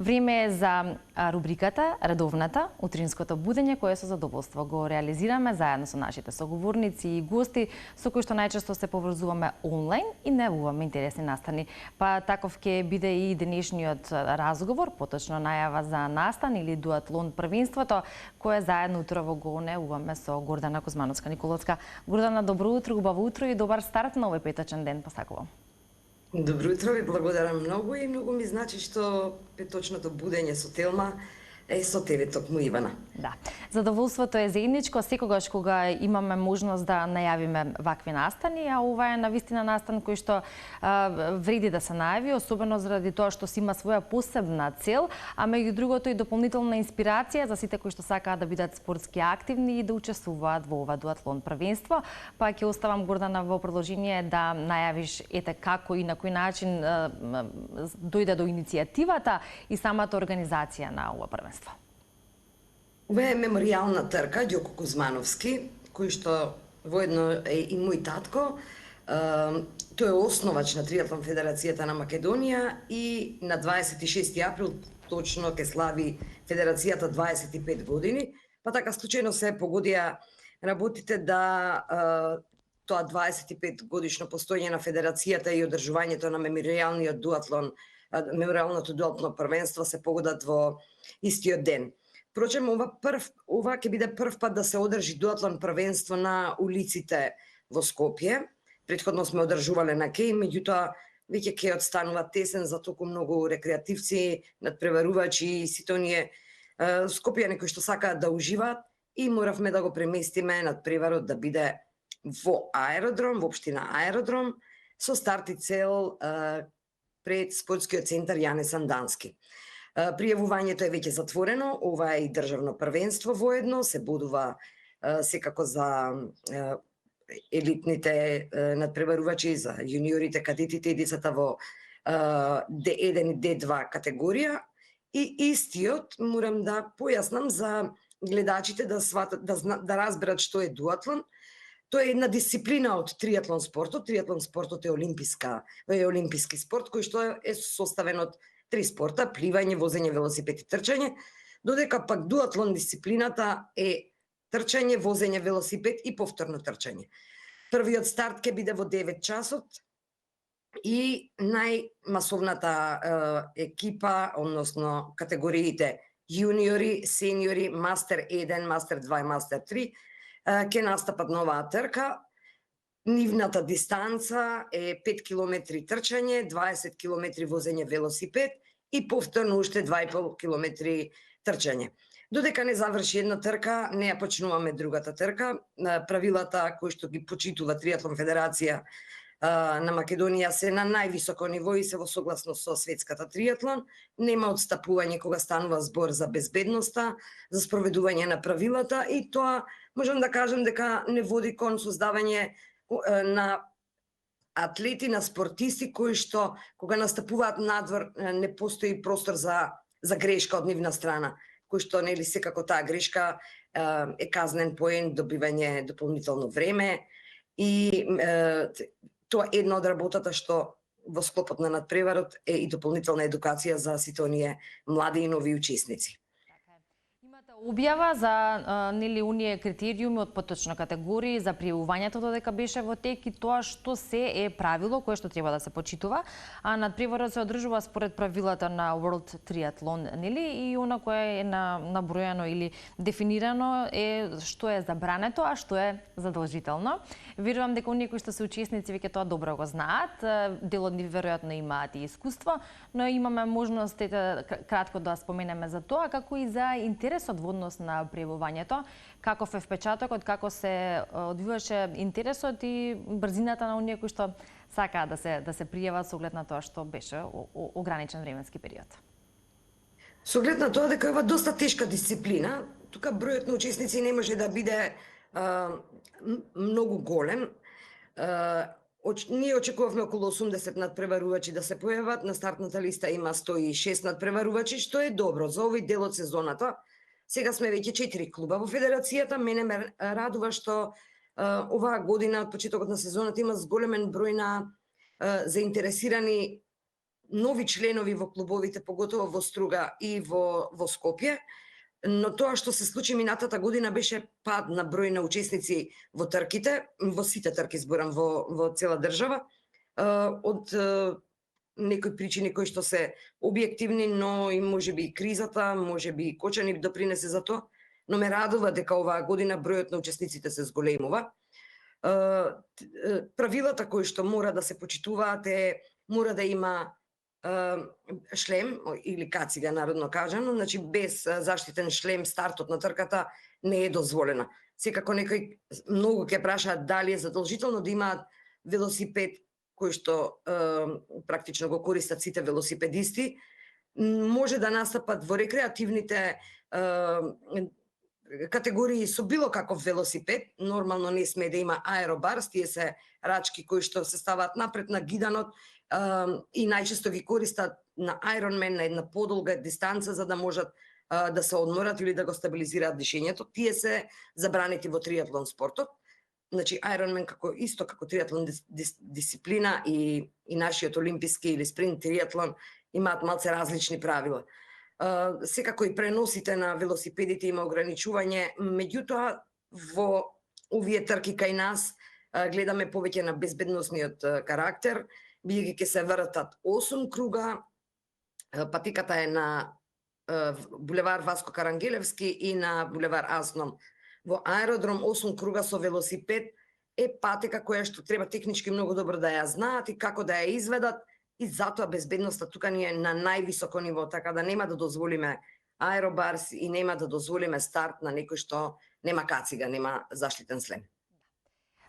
Време е за рубриката, редовната, утринското будење, кое со задоволство го реализираме заедно со нашите соговорници и гости, со кои што најчесто се поврзуваме онлайн и најавуваме интересни настани. Па таков ќе биде и денешниот разговор, поточно најава за настан или дуатлон првенството, кое заедно утрово го најавуваме со Гордана Кузмановска-Николовска. Гордана, добро утро, убаво утро и добар старт на овој петочен ден, посакувам. Добро утро, ви благодарам многу и многу ми значи што петочното будење со Телма е со тебе токму, Ивана. Да. Задоволството е заедничко секогаш кога имаме можност да најавиме вакви настани, а ова е навистина настан кој што вреди да се најави, особено заради тоа што си има своја посебна цел, а меѓу другото и дополнителна инспирација за сите кои што сакаат да бидат спортски активни и да учествуваат во ова дуатлон првенство. Па ќе оставам, Гордана, во продолжение да најавиш ете како и на кој начин дојде до иницијативата и самата организација на ова првенство. Ова е меморијална трка Ѓоко Кузмановски, кој што воедно е и мој татко. Тој е основач на Триатлон Федерацијата на Македонија и на 26 април точно ќе слави Федерацијата 25 години. Па така случајно се погодија работите да тоа 25 годишно постоење на Федерацијата и одржувањето на меморијалното дуатлон првенство се погодат во истиот ден. Впрочем, ова ќе биде прв пат да се одржи дуатлон првенство на улиците во Скопје. Претходно сме одржувале на кеј, меѓутоа веќе кејот станува тесен за толку многу рекреативци, надпреварувачи и сите оние скопјани кои што сакаат да уживаат и моравме да го преместиме надпреварот да биде во аеродром, во општина Аеродром, со старт и цел пред спортскиот центар Јане Сандански. Пријавувањето е веќе затворено, ова е и државно првенство воедно, се бодува секако за елитните надпреварувачи, за јуниорите, кадетите и децата во D1 и D2 категорија. И истиот, морам да појаснам за гледачите да разберат што е дуатлон. Тоа е една дисциплина од триатлон спортот. Триатлон спортот е олимписки спорт кој што е составен од три спорта: пливање, возење, велосипед и трчање, додека пак дуатлон дисциплината е трчање, возење, велосипед и повторно трчање. Првиот старт ќе биде во 9 часот и најмасовната екипа, односно категориите јуниори, сениори, мастер 1, мастер 2 и мастер 3 ќе настапат на оваа трка. Нивната дистанца е 5 километри трчање, 20 километри возење велосипед и повторно уште 2,5 километри трчање. Додека не заврши една трка, не ја почнуваме другата трка. Правилата кои што ги почитува Триатлон Федерација на Македонија се на највисоко ниво и се во согласност со светската триатлон. Нема отстапување кога станува збор за безбедноста, за спроведување на правилата и тоа можам да кажам дека не води кон создавање на атлети, на спортисти кои што кога настапуваат надвор не постои простор за грешка од нивна страна, кој што нели секако таа грешка е казнен поен, добивање дополнително време и тоа е една од работата што во склопот на надпреварот е и дополнителна едукација за сите оние млади и нови учесници. Објава за нели оние критериуми од поточна категории за пријавувањето додека беше во тек и тоа што се е правило кое што треба да се почитува, а надпреварот се одржува според правилата на World Triathlon, нели, и она кое е набројано или дефинирано е што е забрането, а што е задолжително. Верувам дека оние кои што се учесници веќе тоа добро го знаат, дел од нив веројатно имаат и искуство, но имаме можност кратко да споменеме за тоа, како и за интересот во однос на пријавувањето, каков е впечатокот, како се одвиваше интересот и брзината на оние кои што сакаат да се пријават со оглед на тоа што беше ограничен временски период. Со оглед на тоа дека ова доста тешка дисциплина, тука бројот на учесници не може да биде многу голем. Ние очекувавме околу 80 надпреварувачи да се појават, на стартната листа има 106 надпреварувачи, што е добро за овој дел од сезоната. Сега сме веќе 4 клуба во Федерацијата. Мене ме радува што оваа година од почетокот на сезоната има зголемен број на заинтересирани нови членови во клубовите, поготово во Струга и во Скопје, но тоа што се случи минатата година беше пад на број на учесници во трките, во сите трки зборам во цела држава, од некои причини кои што се објективни, но и можеби и кризата, можеби и кочани допринесе за тоа, но ме радува дека оваа година бројот на учесниците се зголемува. Правилата кои што мора да се почитуваат мора да има шлем или кацига народно кажано, значи без заштитен шлем стартот на трката не е дозволена. Секако некои многу ќе прашаат дали е задолжително да имаат велосипед кој што практично го користат сите велосипедисти. Може да настапат во рекреативните категории со било каков велосипед, нормално не сме да има аеробарс, тие се рачки кои што се ставаат напред на гиданот и најчесто ги користат на Ironman на една подолга дистанца за да можат да се одморат или да го стабилизираат дишењето. Тие се забранети во триатлон спортот. Значи Ironman како триатлон дисциплина и нашиот олимписки или спринт триатлон имаат малце различни правила. Секако и преносите на велосипедите има ограничување, меѓутоа во овие трки кај нас гледаме повеќе на безбедносниот карактер, бидејќи ќе се вртат 8 круга, патиката е на булевар Васко Карангелевски и на булевар Асном. Во аеродром 8 круга со велосипед е патека која што треба технички многу добро да ја знаат и како да ја изведат, и затоа безбедноста тука ни е на највисоко ниво, така да нема да дозволиме аеробарс и нема да дозволиме старт на некој што нема кацига, нема заштитен шлем.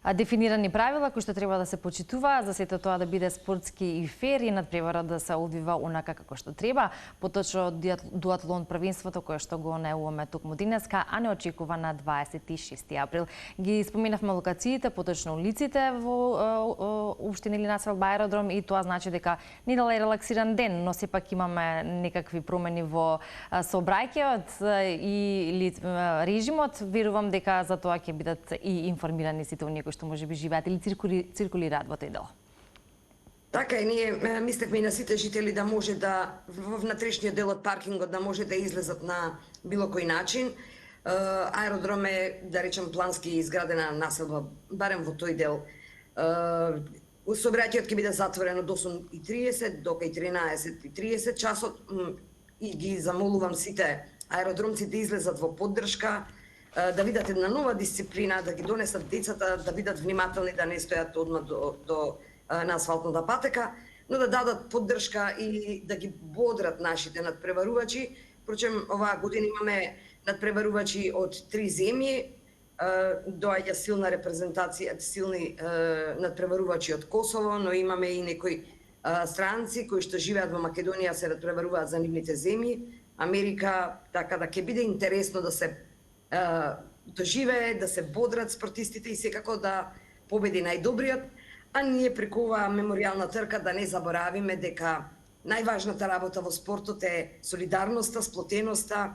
Дефинирани правила кои што треба да се почитуваат за сето тоа да биде спортски и фер и надпреварот да се одвива онака како што треба. Поточно дуатлон првенството кое што го најавуваме токму денеска, а не очекува на 26 април. Ги споменавме локациите, поточно улиците во општина Илијанцевски аеродром и тоа значи дека не дала е релаксиран ден, но сепак имаме некакви промени во сообраќајот или режимот. Верувам дека за тоа ќе бидат и информирани сите оние што може би живеат или циркулираат во тој дел. Така и ние мислевме и на сите жители да може да во внатрешниот дел од паркингот да може да излезат на било кој начин. Аеродром е, да речем, плански изградена населба, барем во тој дел. Сообраќајот ќе биде затворено до 8:30 до 13:30 часот и ги замолувам сите аеродромци да излезат во поддршка, да видат една нова дисциплина, да ги донесат децата, да бидат внимателни, да не стојат одма на асфалтната патека, но да дадат поддршка и да ги бодрат нашите надпреварувачи. Впрочем, оваа година имаме надпреварувачи од 3 земји, доаѓа силна репрезентација, силни надпреварувачи од Косово, но имаме и некои странци кои што живеат во Македонија се надпреваруваат за нивните земји, Америка, така да ќе биде интересно да се доживее, да се бодрат спортистите и секако да победи најдобриот, а ние преку оваа меморијална трка да не заборавиме дека најважната работа во спортот е солидарноста, сплотеноста,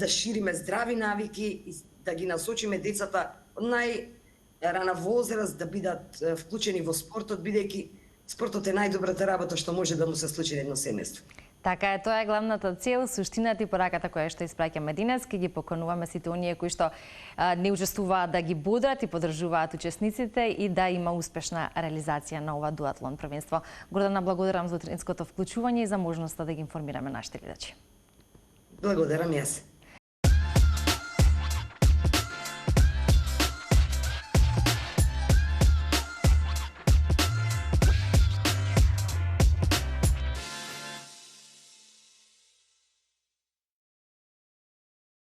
да шириме здрави навики и да ги насочиме децата од најрана возраст да бидат вклучени во спортот, бидејќи спортот е најдобрата работа што може да му се случи на едно семејство. Така е, тоа е главната цел, суштината и пораката која што испраќаме денес. Ке ги покануваме сите оние кои што не учествуваат да ги бодрат и поддржуваат учесниците и да има успешна реализација на ова дуатлон првенство. Гордана, благодарам за утринското вклучување и за можноста да ги информираме нашите гледачи. Благодарам јас.